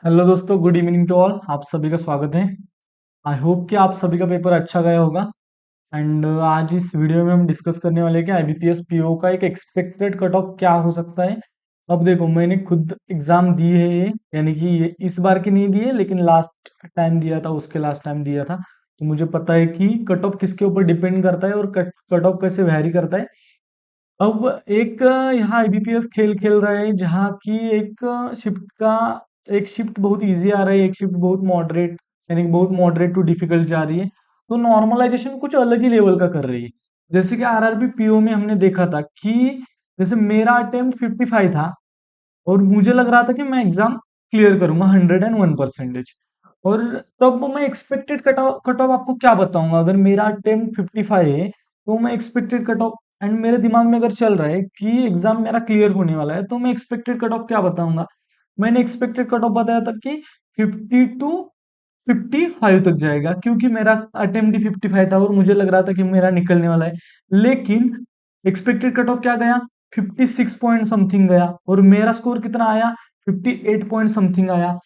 Hello दोस्तों, good evening to all. आप सभी का स्वागत है। आई होप कि आप सभी का पेपर अच्छा गया होगा। एंड आज इस वीडियो में हम डिस्कस करने वाले हैं कि आईबीपीएस पीओ का एक एक्सपेक्टेड कट ऑफ क्या हो सकता है। अब देखो, मैंने खुद एग्जाम दी है ये, यानी कि ये इस बार की नहीं दी है, लेकिन लास्ट टाइम दिया था, उसके लास्ट टाइम दिया था। तो मुझे पता है कि कट ऑफ किसके ऊपर डिपेंड करता है और कट ऑफ कैसे वैरी करता है। अब एक यहाँ आईबीपीएस खेल खेल रहा है, जहाँ की एक शिफ्ट बहुत इजी आ रहा है, एक शिफ्ट बहुत मॉडरेट, यानी कि बहुत मॉडरेट टू डिफिकल्ट जा रही है। तो नॉर्मलाइजेशन कुछ अलग ही लेवल का कर रही है। जैसे कि आरआरबी पीओ में हमने देखा था कि जैसे मेरा अटेम्प्ट 55 था और मुझे लग रहा था कि मैं एग्जाम क्लियर करूंगा 101%। और तब मैं एक्सपेक्टेड कट ऑफ आपको क्या बताऊंगा। अगर मेरा अटेम्प्ट 55 है तो मैं एक्सपेक्टेड कट ऑफ, एंड मेरे दिमाग में अगर चल रहा है कि एग्जाम मेरा क्लियर होने वाला है, तो मैं एक्सपेक्टेड कट ऑफ क्या बताऊंगा। मैंने एक्सपेक्टेड कट ऑफ बताया था कि 52 तक जाएगा, क्योंकि मेरा अटेम्प्ट ही 55 था और मुझे लग रहा था कि मेरा निकलने वाला है। लेकिन एक्सपेक्टेड कट ऑफ क्या गया, 56 पॉइंट समथिंग गया, और मेरा स्कोर कितना आया, 58 पॉइंट समथिंग आया।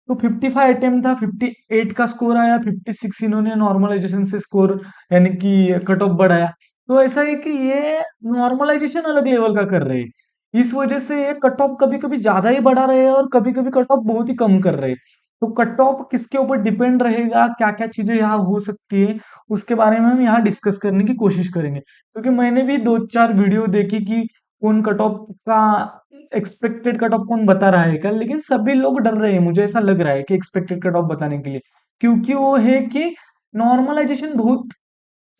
तो 55 अटेम्प्ट था, 58 का स्कोर आया, 56 इन्होंने नॉर्मलाइजेशन से स्कोर, यानी कि कट ऑफ बढ़ाया। तो ऐसा है कि ये नॉर्मलाइजेशन अलग लेवल का कर रहे हैं। इस वजह से ये कट ऑफ कभी कभी ज्यादा ही बढ़ा रहे हैं और कभी कभी कट ऑफ बहुत ही कम कर रहे हैं। तो कट ऑफ किसके ऊपर डिपेंड रहेगा, क्या क्या चीजें यहाँ हो सकती है, उसके बारे में हम यहाँ डिस्कस करने की कोशिश करेंगे। क्योंकि मैंने भी दो चार वीडियो देखी कि कौन कट ऑफ का एक्सपेक्टेड कट ऑफ कौन बता रहा है क्या, लेकिन सभी लोग डर रहे हैं, मुझे ऐसा लग रहा है कि एक्सपेक्टेड कट ऑफ बताने के लिए। क्योंकि वो है कि नॉर्मलाइजेशन बहुत,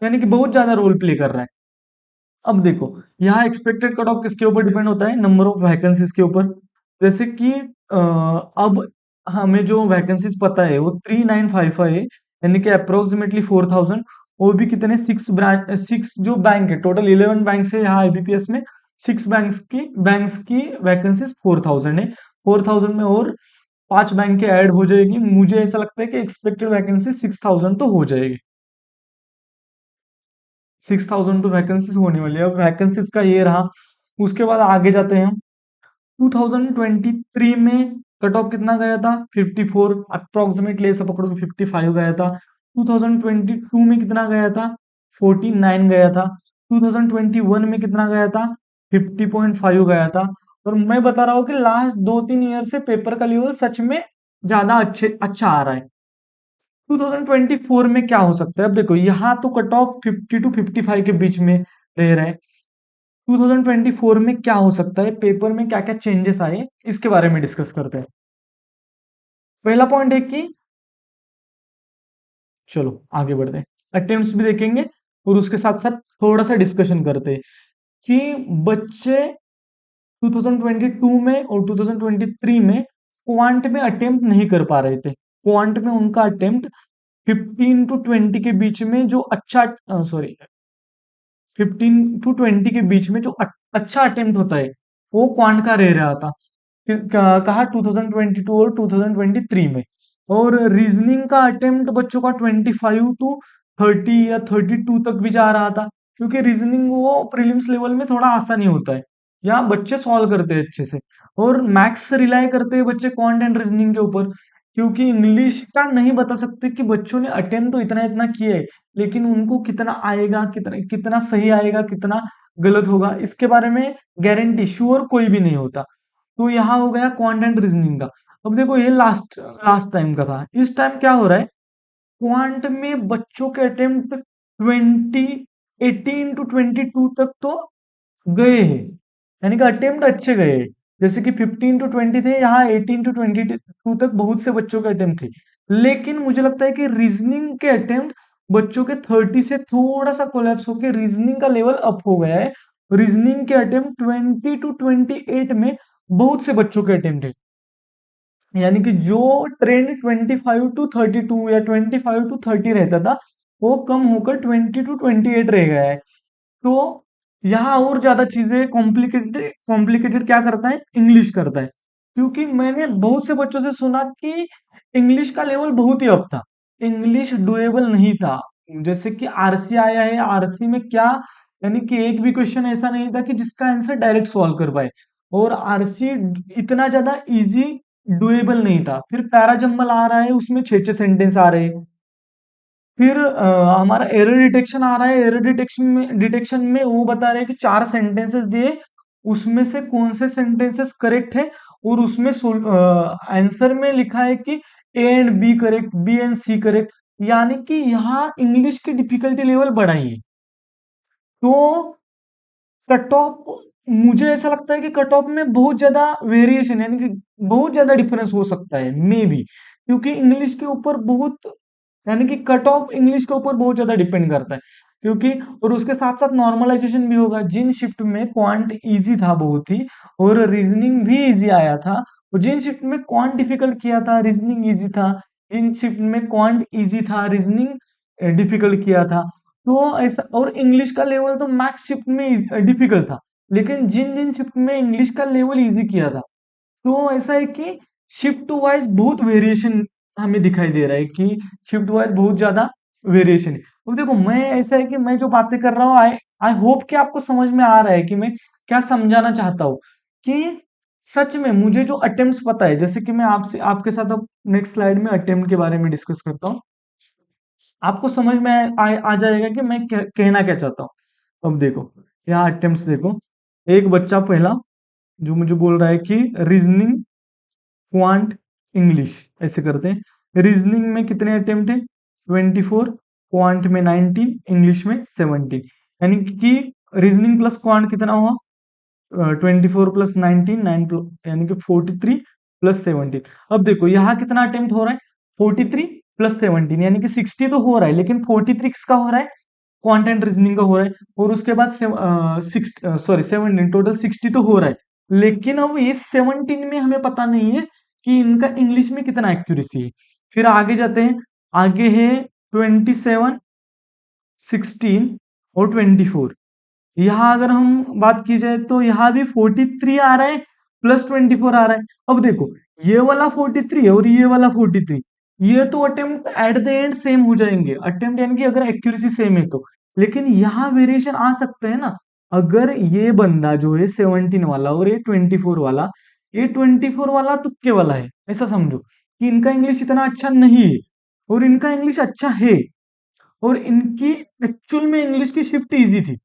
यानी कि बहुत ज्यादा रोल प्ले कर रहा है। अब देखो, यहाँ एक्सपेक्टेड कट ऑफ किसके ऊपर डिपेंड होता है, नंबर ऑफ वैकेंसीज के ऊपर। जैसे कि अब हमें जो वैकेंसीज पता है वो 3955 है, यानी कि अप्रोक्सीमेटली 4000। वो भी कितने, सिक्स जो बैंक है, टोटल 11 बैंक है यहाँ आईबीपीएस में। सिक्स बैंक्स की वैकेंसीज 4000 है। 4000 में और 5 बैंक के ऐड हो जाएगी। मुझे ऐसा लगता है कि एक्सपेक्टेड वैकेंसी 6000 तो हो जाएगी। 6000 तो वैकेंसीज होने वाली है। अब वैकेंसीज का ये रहा। उसके बाद आगे जाते हैं हम। 2023 में कट ऑफ कितना गया था, 54 अप्रोक्सीमेटली, ऐसा पकड़ो कि 55 गया था। 2022 में कितना गया था, 49 गया था। 2021 में कितना गया था, 50.5 गया था। और मैं बता रहा हूँ कि लास्ट 2-3 ईयर से पेपर का लेवल सच में ज्यादा अच्छा आ रहा है। 2024 में क्या हो सकता है, अब देखो यहाँ तो कट ऑफ 50 टू 55 के बीच में रह रहा है। 2024 में क्या हो सकता है, पेपर में क्या क्या चेंजेस आए, इसके बारे में डिस्कस करते हैं। पहला पॉइंट है कि, चलो आगे बढ़ते हैं, अटेम्प्ट्स भी देखेंगे और उसके साथ साथ थोड़ा सा डिस्कशन करते हैं कि बच्चे 2022 में और 2023 में क्वांट में अटेम्प्ट नहीं कर पा रहे थे। क्वांट में उनका अटेम्प्ट 15 टू 20 के बीच में जो अच्छा, सॉरी, 15 टू 20 के बीच में जो अच्छा अटेम्प्ट होता है, वो क्वांट का रह रहा था। कहा 2022 और 2023 में। और रीजनिंग का अटेम्प्ट बच्चों का 25 टू 30 या 32 तक भी जा रहा था। क्योंकि रीजनिंग वो प्रीलिम्स लेवल में थोड़ा आसान ही होता है, यहाँ बच्चे सॉल्व करते हैं अच्छे से। और मैथ्स रिलाई करते हैं बच्चे क्वांट एंड रीजनिंग के ऊपर। क्योंकि इंग्लिश का नहीं बता सकते कि बच्चों ने अटेम्प्ट तो इतना इतना किया है, लेकिन उनको कितना आएगा, कितना कितना सही आएगा, कितना गलत होगा, इसके बारे में गारंटी श्योर कोई भी नहीं होता। तो यहाँ हो गया क्वांट एंड रीजनिंग का। अब देखो, ये लास्ट लास्ट टाइम का था। इस टाइम क्या हो रहा है, क्वांट में बच्चों के अटेम्प्ट 18 टू 22 तक तो गए हैं, यानी कि अटेम्प्ट अच्छे गए हैं। जैसे कि 15 टू 20 थे, यहाँ 18 टू 22 तक बहुत से बच्चों के अटेम्प्ट थे। लेकिन मुझे लगता है कि रीजनिंग के अटेम्प्ट बच्चों के 30 से थोड़ा सा कोलैप्स होकर रीजनिंग का लेवल अप हो गया है। रीजनिंग के अटेम्प्ट 20 टू 28 में बहुत से बच्चों के अटेम्प्ट है। यानी कि जो ट्रेंड 25 टू 32 या 25 टू 30 रहता था, वो कम होकर 20 टू 28 रह गया है। तो यहाँ और ज्यादा चीजें कॉम्प्लिकेटेड कॉम्प्लिकेटेड क्या करता है, इंग्लिश करता है। क्योंकि मैंने बहुत से बच्चों से सुना कि इंग्लिश का लेवल बहुत ही अप था, इंग्लिश डुएबल नहीं था। जैसे कि आरसी आया है, आरसी में क्या, यानी कि एक भी क्वेश्चन ऐसा नहीं था कि जिसका आंसर डायरेक्ट सॉल्व कर पाए। और आरसी इतना ज्यादा इजी डुएबल नहीं था। फिर पैराजम्बल आ रहा है, उसमें 6-6 सेंटेंस आ रहे हैं। फिर हमारा एरर डिटेक्शन आ रहा है, एरर डिटेक्शन में वो बता रहे हैं कि 4 सेंटेंसेस दिए, उसमें से कौन से सेंटेंसेस करेक्ट है, और उसमें आंसर में लिखा है कि A and B correct, B and C correct. यानी कि यहाँ इंग्लिश की डिफिकल्टी लेवल बढ़ाई है। तो कट ऑफ, मुझे ऐसा लगता है कि कट ऑफ में बहुत ज्यादा वेरिएशन, यानी कि बहुत ज्यादा डिफरेंस हो सकता है, मे बी, क्योंकि इंग्लिश के ऊपर बहुत, यानी कि कट ऑफ इंग्लिश के ऊपर बहुत ज्यादा डिपेंड करता है, क्योंकि और उसके साथ साथ नॉर्मलाइजेशन भी होगा। जिन शिफ्ट में क्वांट इजी था बहुत ही, और रीजनिंग भी इजी आया था, और जिन शिफ्ट में क्वांट डिफिकल्ट किया था, रीजनिंग इजी था। जिन शिफ्ट में क्वांट इजी था, रीजनिंग डिफिकल्ट किया था, तो ऐसा। और इंग्लिश का लेवल तो मैक्स शिफ्ट में डिफिकल्ट था, लेकिन जिन जिन शिफ्ट में इंग्लिश का लेवल इजी किया था, तो ऐसा है कि शिफ्ट वाइज बहुत वेरिएशन हमें दिखाई दे रहा है, कि शिफ्ट वाइज बहुत ज्यादा वेरिएशन है। अब देखो, मैं ऐसा है कि मैं जो बातें कर रहा हूँ, आई आई होप कि आपको समझ में आ रहा है कि मैं क्या समझाना चाहता हूँ। कि सच में मुझे जो अटेम्प्ट्स पता है, जैसे कि मैं आपसे आपके साथ अब नेक्स्ट स्लाइड में अटेम्प्ट के बारे में डिस्कस करता हूँ, आपको समझ में आ जाएगा कि मैं कहना क्या चाहता हूँ। अब देखो, यहाँ अटेम्प्ट्स देखो। एक बच्चा पहला जो मुझे बोल रहा है कि रीजनिंग, क्वांट, इंग्लिश, ऐसे करते हैं। रीजनिंग में कितने अटेम्प्ट है? 24। क्वांट में 19, इंग्लिश में 17। यानी कि रीजनिंग प्लस क्वांट कितना हुआ? 24 + 19, यानी कि 43 + 17। अब देखो यहाँ कितना अटेम्प्ट हो रहा है? 43 + 17, यानी कि 60 तो हो रहा है, लेकिन 43 किसका हो रहा है? क्वांट एंड रीजनिंग का हो रहा है। और उसके बाद 17, टोटल 60 तो हो रहा है। लेकिन अब इस 17 में हमें पता नहीं है कि इनका इंग्लिश में कितना एक्यूरेसी है। फिर आगे जाते हैं, आगे है 27, 16 और 24। यहाँ अगर हम बात की जाए तो यहाँ भी 43 आ रहा है, +24 आ रहा है। अब देखो, ये वाला 43 और ये वाला 43, ये तो attempt at the end same हो जाएंगे, अटेम्प्ट यानी कि अगर एक्यूरेसी सेम है तो। लेकिन यहाँ वेरिएशन आ सकते हैं ना। अगर ये बंदा जो है 17 वाला और ये 24 वाला, ये 24 वाला तुक्के वाला है, ऐसा समझो कि इनका इंग्लिश इतना अच्छा नहीं है, और इनका इंग्लिश अच्छा है, और इनकी एक्चुअल में इंग्लिश की शिफ्ट इजी थी,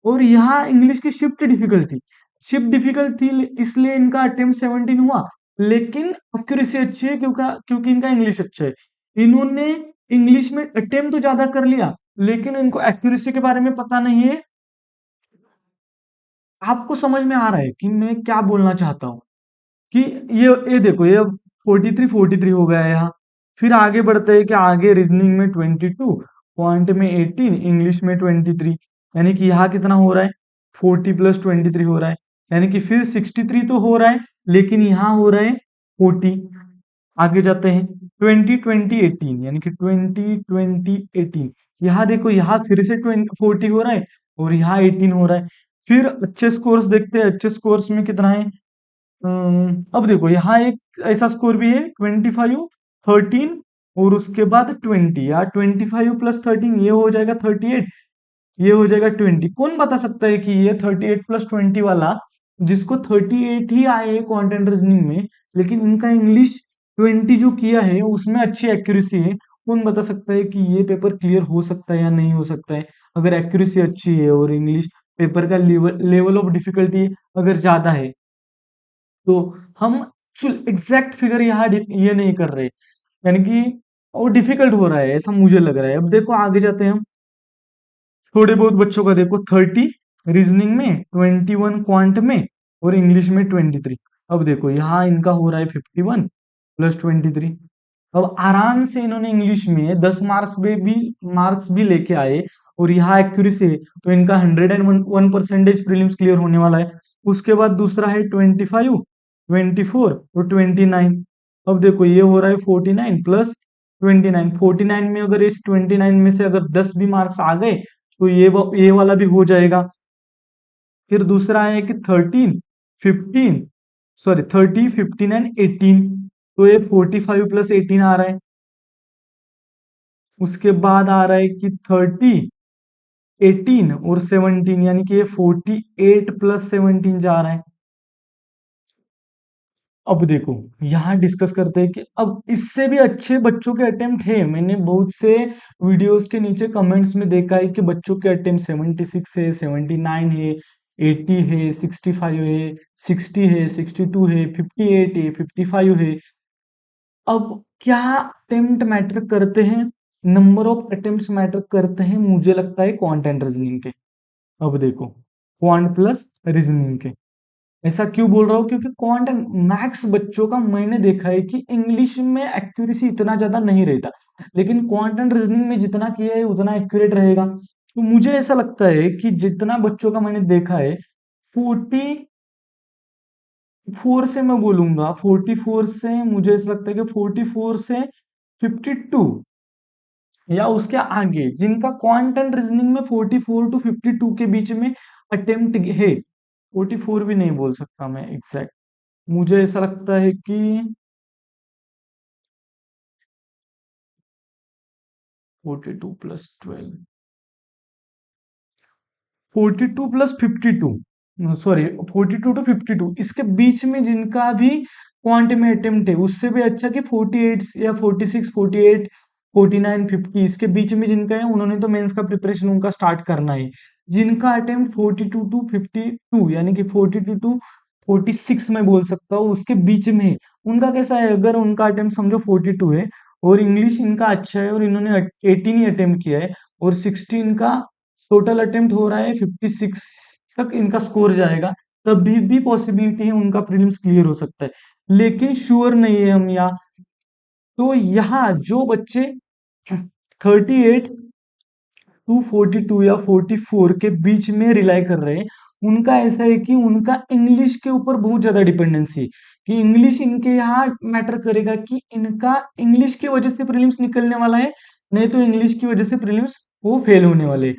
और यहाँ इंग्लिश की शिफ्ट डिफिकल्ट थी। शिफ्ट डिफिकल्ट थी इसलिए इनका अटेम्प्ट 17 हुआ, लेकिन एक्यूरेसी अच्छी है क्योंकि क्योंकि इनका इंग्लिश अच्छा है। इन्होंने इंग्लिश में अटेम्प्ट तो ज्यादा कर लिया, लेकिन इनको एक्यूरेसी के बारे में पता नहीं है। आपको समझ में आ रहा है कि मैं क्या बोलना चाहता हूँ? कि ये देखो, ये 43 हो गया है यहाँ। फिर आगे बढ़ते हैं कि आगे रीजनिंग में 22, पॉइंट में 18, इंग्लिश में 23। यानी कि यहाँ कितना हो रहा है? 40 + 23 हो रहा है। यानी कि फिर 63 तो हो रहा है, लेकिन यहाँ हो रहा है 40। आगे जाते हैं, 20 20 18, यानी कि 20 20 18। यहाँ देखो, यहाँ फिर से 40 हो रहा है, और यहाँ 18 हो रहा है। फिर अच्छे स्कोर्स देखते हैं, अच्छे स्कोर्स में कितना है? अब देखो, यहाँ एक ऐसा स्कोर भी है, 25 13 और उसके बाद 20, या 25 + 13 ये हो जाएगा 38, ये हो जाएगा 20। कौन बता सकता है कि ये 38 + 20 वाला, जिसको 38 ही आए हैं कंटेंट रीजनिंग में, लेकिन इनका इंग्लिश 20 जो किया है उसमें अच्छी एक्यूरेसी है, कौन बता सकता है कि ये पेपर क्लियर हो सकता है या नहीं हो सकता है? अगर एक्यूरेसी अच्छी है और इंग्लिश पेपर का लेवल ऑफ डिफिकल्टी अगर ज्यादा है, तो हम एग्जैक्ट फिगर यहाँ ये नहीं कर रहे, यानी कि वो डिफिकल्ट हो रहा है, ऐसा मुझे लग रहा है। अब देखो आगे जाते हैं हम, थोड़े बहुत बच्चों का देखो, 30 रीजनिंग में, 21 क्वांट में, और इंग्लिश में 23। अब देखो यहाँ इनका हो रहा है 51 + 23। अब आराम से इन्होंने इंग्लिश में 10 मार्क्स भी लेके आए, और यहाँ एक्यूरेसी है, तो इनका 101% प्रीलिम्स क्लियर होने वाला है। उसके बाद दूसरा है 25, 24 और 29। अब देखो, ये हो रहा है 49 + 29। 49 में अगर इस 29 में से अगर 10 भी मार्क्स आ गए, तो ये वाला भी हो जाएगा। फिर दूसरा है कि 13 15, सॉरी 30 15 एंड 18, तो ये 45 + 18 आ रहा है। उसके बाद आ रहा है कि 30 18 और 17, यानी कि ये 48 + 17 जा रहा है। अब देखो, यहाँ डिस्कस करते हैं कि अब इससे भी अच्छे बच्चों के अटेम्प्ट है। मैंने बहुत से वीडियोस के नीचे कमेंट्स में देखा है कि बच्चों के अटेम्प्ट 76 है, 79 है, 80 है, 65 है, 60 है, 62 है, 58 है, 55 है। अब क्या अटेम्प्ट मैटर करते हैं? नंबर ऑफ अटेम्प्ट्स मैटर करते हैं, मुझे लगता है क्वांट एंड रीजनिंग के। अब देखो, क्वांट प्लस रीजनिंग के। ऐसा क्यों बोल रहा हूँ? क्योंकि क्वांट एंड मैथ्स बच्चों का मैंने देखा है कि इंग्लिश में एक्यूरेसी इतना ज्यादा नहीं रहता, लेकिन क्वांट एंड रीजनिंग में जितना किया है उतना एक्यूरेट रहेगा। तो मुझे ऐसा लगता है कि जितना बच्चों का मैंने देखा है, 44 से मैं बोलूंगा, 44 से मुझे ऐसा लगता है कि 44 से 52 या उसके आगे जिनका क्वांट एंड रीजनिंग में 44 टू 52 के बीच में अटेम्प्ट है, 44 भी नहीं बोल सकता मैं एग्जैक्ट, मुझे ऐसा लगता है कि 42 प्लस 12, 42 प्लस 52, सॉरी 42 टू 52, इसके बीच में जिनका भी क्वांट में अटेम्प्ट है उससे भी अच्छा कि 48 या 46, 48, 49, 50, इसके बीच में जिनका है उन्होंने तो मेंस का प्रिपरेशन उनका स्टार्ट करना है। जिनका अटेम्प्ट 42 टू 52 यानी कि 42 टू 46 में बोल सकता हूँ उसके बीच में है, उनका कैसा है? अगर उनका अटेम्प्ट समझो 42 है और इंग्लिश इनका अच्छा है और इन्होंने 18 ही अटेम्प्ट किया है और 16 का टोटल अटेम्प्ट हो रहा है, 56 तक इनका स्कोर जाएगा, तभी भी पॉसिबिलिटी है उनका प्रीलिम्स क्लियर हो सकता है, लेकिन श्योर नहीं है हम यहाँ। तो यहाँ जो बच्चे 38 टू 42 या 44 के बीच में रिलाई कर रहे हैं, उनका ऐसा है कि उनका इंग्लिश के ऊपर बहुत ज्यादा डिपेंडेंसी है, कि इंग्लिश इनके यहाँ मैटर करेगा, कि इनका इंग्लिश की वजह से प्रीलिम्स निकलने वाला है, नहीं तो इंग्लिश की वजह से प्रीलिम्स वो फेल होने वाले हैं।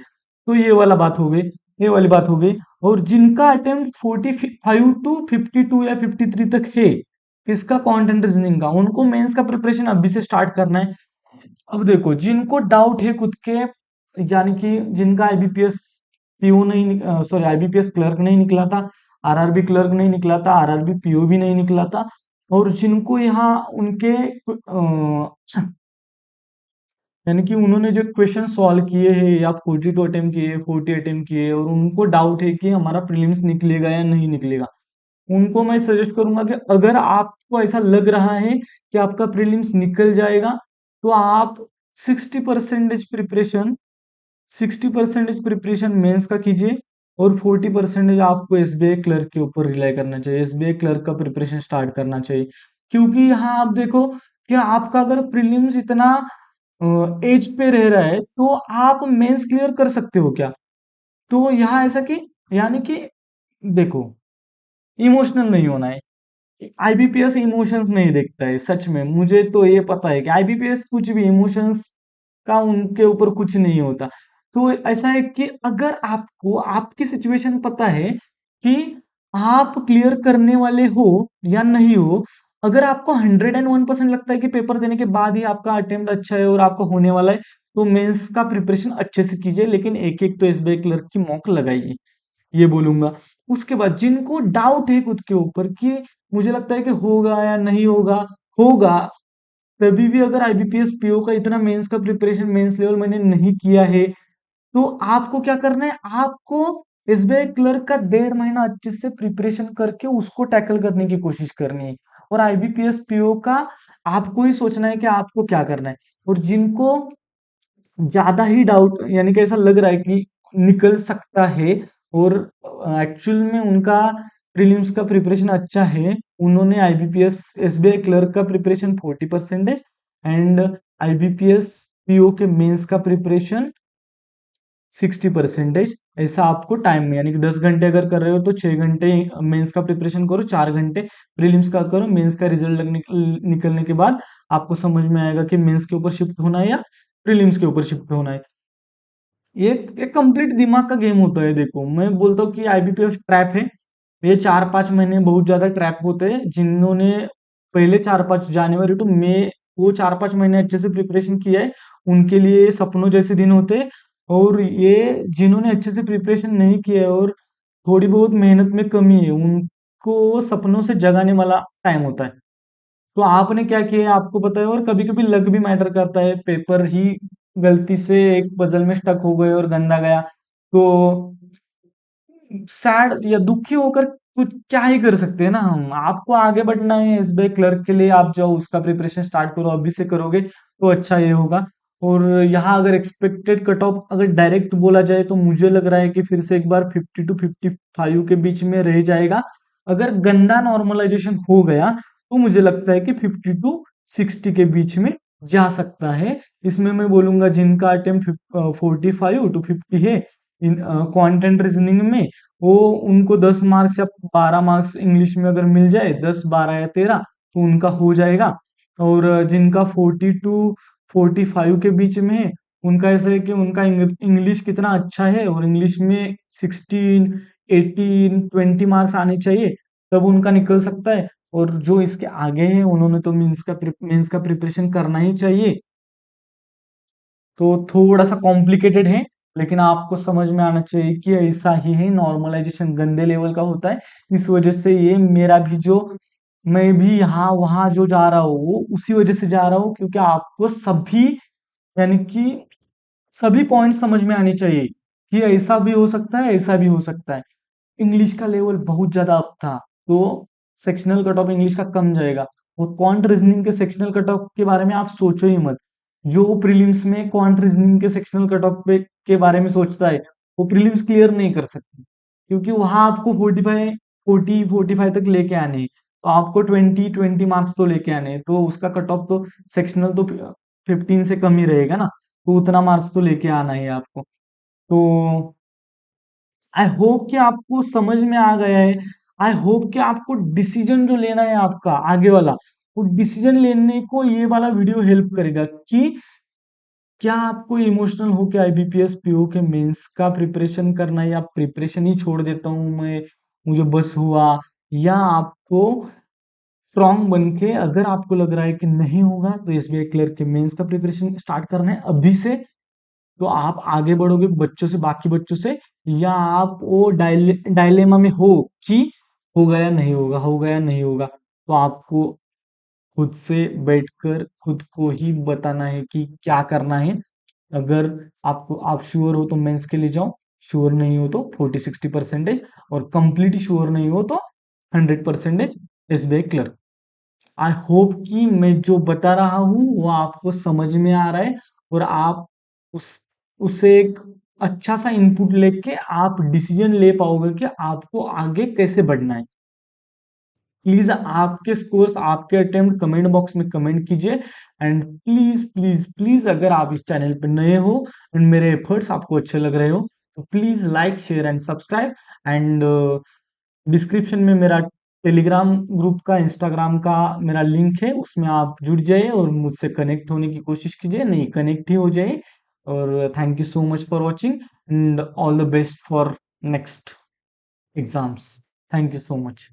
तो ये वाला बात हो गई, ये वाली बात हो गई। और जिनका अटेम्प्ट 45 टू 52 या 53 तक है, इसका कंटेंट रीजनिंग का, उनको मेंस का प्रिपरेशन अभी से स्टार्ट करना है। अब देखो, जिनको डाउट है खुद के, यानी कि जिनका आईबीपीएस पीओ नहीं, सॉरी आईबीपीएस क्लर्क नहीं निकला था, आरआरबी क्लर्क नहीं निकला था, आरआरबी पीओ भी नहीं निकला था, और जिनको यहाँ उनके यानी कि उन्होंने जो क्वेश्चन सॉल्व किए हैं या 42 अटेम्प्ट किए, 40 अटेम्प्ट किए, और उनको डाउट है कि हमारा प्रीलिम्स निकलेगा या नहीं निकलेगा, उनको मैं सजेस्ट करूंगा कि अगर आपको ऐसा लग रहा है कि आपका प्रीलिम्स निकल जाएगा, तो आप 60% प्रिपरेशन 60% मेंस का कीजिए, और 40% आपको एसबीआई क्लर्क के ऊपर रिलाई करना चाहिए, एसबीआई क्लर्क का प्रिपरेशन स्टार्ट करना चाहिए। क्योंकि यहाँ आप देखो कि आपका अगर प्रीलिम्स इतना एज पे रह रहा है, तो आप मेंस क्लियर कर सकते हो क्या? तो यहाँ ऐसा कि, यानी कि देखो, इमोशनल नहीं होना है। आईबीपीएस इमोशंस नहीं देखता है, सच में मुझे तो ये पता है कि आईबीपीएस कुछ भी इमोशंस का उनके ऊपर कुछ नहीं होता। तो ऐसा है कि अगर आपको आपकी सिचुएशन पता है कि आप क्लियर करने वाले हो या नहीं हो, अगर आपको 101% लगता है कि पेपर देने के बाद ही आपका अटेम्प्ट अच्छा है और आपका होने वाला है, तो मेंस का प्रिपरेशन अच्छे से कीजिए, लेकिन एक एक तो एसबीआई क्लर्क की मॉक लगाइए, ये बोलूंगा। उसके बाद जिनको डाउट है खुद के ऊपर कि मुझे लगता है कि होगा या नहीं होगा, होगा, तभी भी अगर आईबीपीएस पीओ का इतना मेंस का प्रिपरेशन मेंस लेवल मैंने नहीं किया है, तो आपको क्या करना है? आपको एसबीआई क्लर्क का 1.5 महीना अच्छे से प्रिपरेशन करके उसको टैकल करने की कोशिश करनी है, और आईबीपीएस पीओ का आपको ही सोचना है कि आपको क्या करना है। और जिनको ज्यादा ही डाउट, यानी कि ऐसा लग रहा है कि निकल सकता है, और एक्चुअल में उनका प्रीलिम्स का प्रिपरेशन अच्छा है, उन्होंने आईबीपीएस एसबीआई क्लर्क का प्रिपरेशन 40% एंड आईबीपीएस पीओ के मेंस का प्रिपरेशन 60%, ऐसा आपको टाइम में, यानी कि 10 घंटे अगर कर रहे हो तो 6 घंटे मेंस का प्रिपरेशन करो, 4 घंटे प्रीलिम्स का करो। मेंस का रिजल्ट निकलने के बाद आपको समझ में आएगा कि मेंस के ऊपर शिफ्ट होना है या प्रीलिम्स के ऊपर शिफ्ट होना है। एक कंप्लीट दिमाग का गेम होता है। देखो, मैं बोलता हूँ कि आईबीपीएस ट्रैप है, ये 4-5 महीने बहुत ज्यादा ट्रैप होते हैं। जिन्होंने पहले 4-5 जनवरी टू मई वो 4-5 महीने अच्छे से प्रिपरेशन किया है, उनके लिए ये सपनों जैसे दिन होते हैं। और ये जिन्होंने अच्छे से प्रिपरेशन नहीं किया है और थोड़ी बहुत मेहनत में कमी है, को सपनों से जगाने वाला टाइम होता है। तो आपने क्या किया है आपको पता है, और कभी-कभी लक भी मैटर करता है, पेपर ही गलती से एक पजल में स्टक हो गए और गंदा गया, तो सैड या दुखी होकर कुछ क्या ही कर सकते हैं ना हम। आपको आगे बढ़ना है एसबीआई क्लर्क के लिए, आप जाओ उसका प्रिपरेशन स्टार्ट करो, अभी से करोगे तो अच्छा ये होगा। और यहाँ अगर एक्सपेक्टेड कट ऑफ अगर डायरेक्ट बोला जाए तो मुझे लग रहा है कि फिर से एक बार 50 टू 55 के बीच में रह जाएगा। अगर गंदा नॉर्मलाइजेशन हो गया तो मुझे लगता है कि 50 टू 60 के बीच में जा सकता है। इसमें मैं बोलूंगा जिनका अटेम्प्ट 45 टू 50 है इन क्वांटिटेटिव रीजनिंग में, वो उनको 10 मार्क्स या 12 मार्क्स इंग्लिश में अगर मिल जाए, 10 12 या 13, तो उनका हो जाएगा। और जिनका 40 टू 45 के बीच में है, उनका ऐसा है कि उनका इंग्लिश कितना अच्छा है और इंग्लिश में 16 18 20 मार्क्स आने चाहिए, तब उनका निकल सकता है। और जो इसके आगे है उन्होंने तो मेंस का प्रिपरेशन करना ही चाहिए। तो थोड़ा सा कॉम्प्लिकेटेड है, लेकिन आपको समझ में आना चाहिए कि ऐसा ही है, नॉर्मलाइजेशन गंदे लेवल का होता है। इस वजह से ये मेरा भी जो मैं भी यहाँ वहां जो जा रहा हूँ वो उसी वजह से जा रहा हूँ, क्योंकि आपको सभी यानी कि सभी पॉइंट समझ में आने चाहिए कि ऐसा भी हो सकता है, ऐसा भी हो सकता है। इंग्लिश का लेवल बहुत ज्यादा अप था, तो सेक्शनल कट ऑफ इंग्लिश का कम जाएगा। और क्वांट रीजनिंग के सेक्शनल कट ऑफ के बारे में आप सोचो ही मत। जो प्रीलिम्स में क्वांट रीजनिंग के सेक्शनल कट ऑफ के बारे में सोचता है, वो प्रीलिम्स क्लियर नहीं कर सकती, क्योंकि वहां आपको 45 तक लेके आने हैं। तो आपको 20 मार्क्स तो लेके आने हैं, तो उसका कट ऑफ तो सेक्शनल तो 15 से कम ही रहेगा ना, तो उतना मार्क्स तो लेके आना है आपको। तो आई होप कि आपको समझ में आ गया है। आई होप कि आपको डिसीजन जो लेना है आपका आगे वाला, वो डिसीजन लेने को ये वाला वीडियो हेल्प करेगा कि क्या आपको इमोशनल हो के आईबीपीएस पीओ के मेंस का प्रिपरेशन करना है, या प्रिपरेशन ही छोड़ देता हूं मैं, मुझे बस हुआ, या आपको स्ट्रांग बन के अगर आपको लग रहा है कि नहीं होगा तो एसबीआई क्लियर के मेंस का प्रिपरेशन स्टार्ट करना है अभी से। तो आप आगे बढ़ोगे बच्चों से, बाकी बच्चों से, या आप वो डायलेमा में हो कि हो गया नहीं होगा, हो गया नहीं होगा, तो आपको खुद से बैठकर खुद को ही बताना है कि क्या करना है। अगर आपको आप श्योर हो तो मेंस के लिए जाओ, श्योर नहीं हो तो 40-60%, और कंप्लीट श्योर नहीं हो तो 100% एसबीआई क्लर्क। आई होप कि मैं जो बता रहा हूँ वो आपको समझ में आ रहा है, और आप उस उससे एक अच्छा सा इनपुट लेके आप डिसीजन ले पाओगे कि आपको आगे कैसे बढ़ना है। प्लीज आपके स्कोर्स, आपके अटेम्प्ट कमेंट बॉक्स में कमेंट कीजिए। एंड प्लीज प्लीज प्लीज अगर आप इस चैनल पर नए हो एंड मेरे एफर्ट्स आपको अच्छे लग रहे हो, तो please like share and subscribe. And description में मेरा टेलीग्राम ग्रुप का, इंस्टाग्राम का मेरा लिंक है, उसमें आप जुड़ जाइए और मुझसे कनेक्ट होने की कोशिश कीजिए, नहीं कनेक्ट ही हो जाइए। और thank you so much for watching and all the best for next exams. Thank you so much.